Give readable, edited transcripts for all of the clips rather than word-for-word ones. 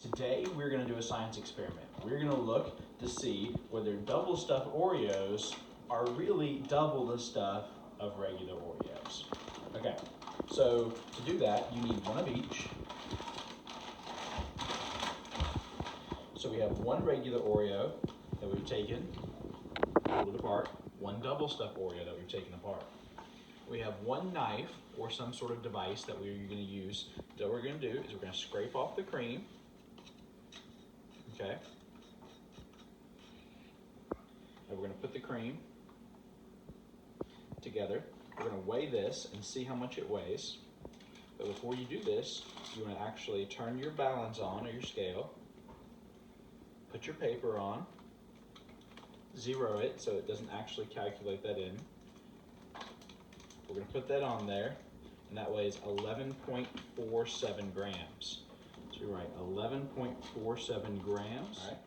Today we're going to do a science experiment. We're going to look to see whether double stuffed Oreos are really double the stuff of regular Oreos. Okay, so to do that you need one of each. So we have one regular Oreo that we've taken, pulled it apart, one double stuffed Oreo that we've taken apart. We have one knife or some sort of device that we're going to use. So what we're going to do is we're going to scrape off the cream. Okay. And we're going to put the cream together. We're going to weigh this and see how much it weighs. But before you do this, you want to actually turn your balance on or your scale. Put your paper on. Zero it so it doesn't actually calculate that in. We're going to put that on there, and that weighs 11.47 grams. So we write 11.47 grams. All right.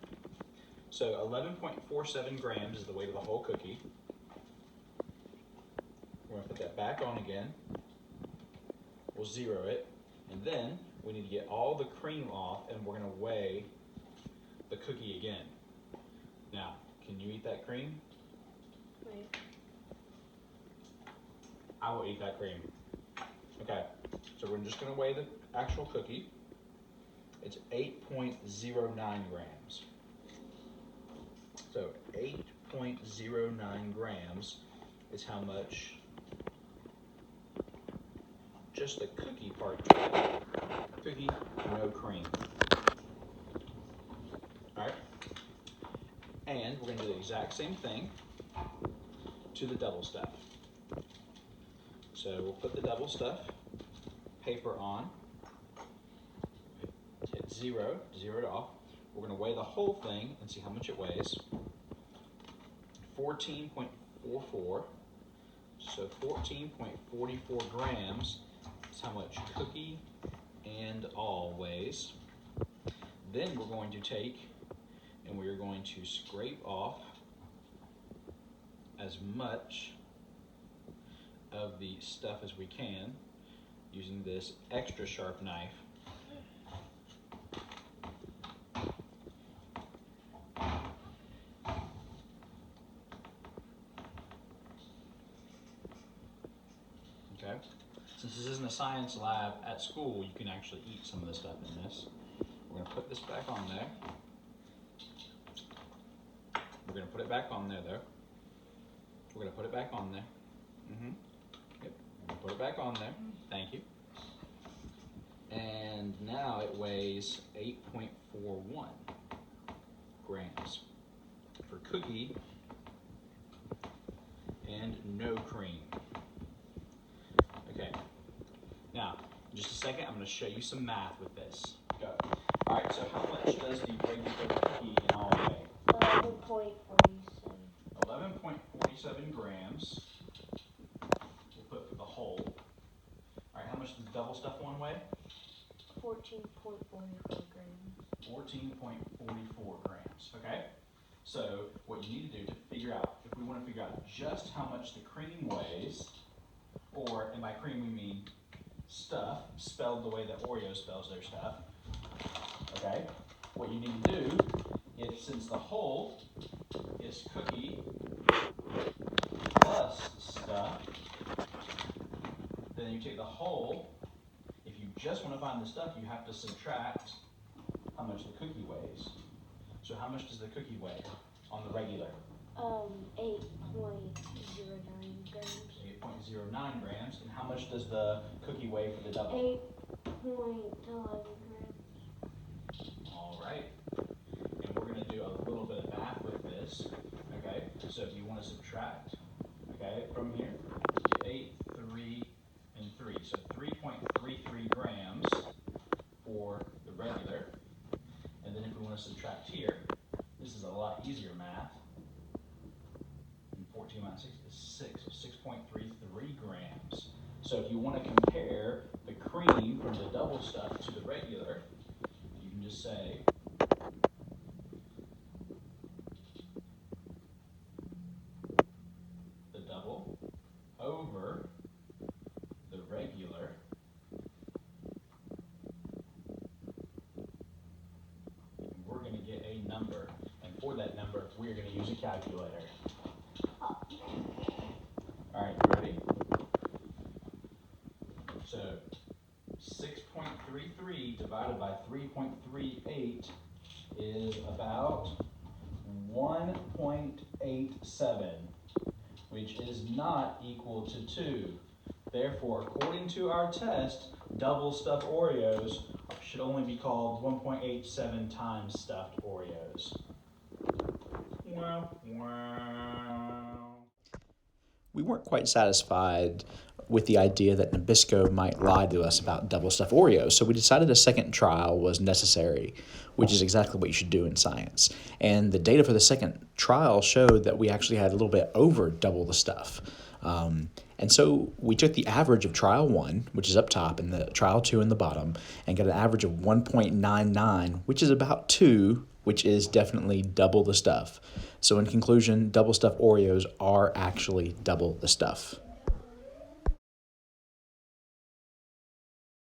So 11.47 grams is the weight of the whole cookie. We're going to put that back on again. We'll zero it, and then we need to get all the cream off, and we're going to weigh the cookie again. Now, can you eat that cream? Wait. I will eat that cream. Okay, so we're just going to weigh the actual cookie. It's 8.09 grams. So 8.09 grams is how much just the cookie part. Cookie, no cream. All right. And we're going to do the exact same thing to the double stuff. So we'll put the double stuff paper on, hit zero it off. We're going to weigh the whole thing and see how much it weighs. 14.44. So 14.44 grams is how much cookie and all weighs. Then we're going to take and we're going to scrape off as much of the stuff as we can using this extra sharp knife. Okay. Since this isn't a science lab at school, you can actually eat some of the stuff in this. We're going to put this back on there. We're going to put it back on there though. We're going to put it back on there. Yep. We're going to put it back on there. Thank you. And now it weighs 8.41 grams for cookie and no cream. Okay. Now, in just a second, I'm going to show you some math with this. Go. All right. So, how much does the regular cookie in all weigh? 11.47. 11.47 grams. We'll put for the whole. All right. How much does the double stuff one weigh? 14.44 grams. 14.44 grams. Okay. So, what you need to do to figure out, if we want to figure out just how much the cream weighs, or, and by cream we mean stuff, spelled the way that Oreo spells their stuff, okay, what you need to do is, since the whole is cookie plus stuff, then you take the whole. If you just want to find the stuff, you have to subtract how much the cookie weighs. So how much does the cookie weigh on the regular? 8.09 grams. 8.09 grams. And how much does the cookie weigh for the double? 8.11 grams. All right. And we're going to do a little bit of math with this. Okay. So if you want to subtract, okay, from here, 8, 3, and 3. So 3.33 grams for the regular. And then if we want to subtract here, this is a lot easier math. And 14 minus 6 is 6, so 6.33 grams. So if you want to compare the cream from the double stuff to the regular, you can just say the double over the regular number. And for that number, we're going to use a calculator. All right, you ready? So 6.33 divided by 3.38 is about 1.87, which is not equal to 2. Therefore, according to our test, double stuffed Oreos should only be called 1.87 times stuffed Oreos. Wow, wow. We weren't quite satisfied with the idea that Nabisco might lie to us about double stuffed Oreos, so we decided a second trial was necessary, which is exactly what you should do in science. And the data for the second trial showed that we actually had a little bit over double the stuff. And so we took the average of trial 1, which is up top, and the trial 2 in the bottom, and got an average of 1.99, which is about 2, which is definitely double the stuff. So in conclusion, double stuffed Oreos are actually double the stuff.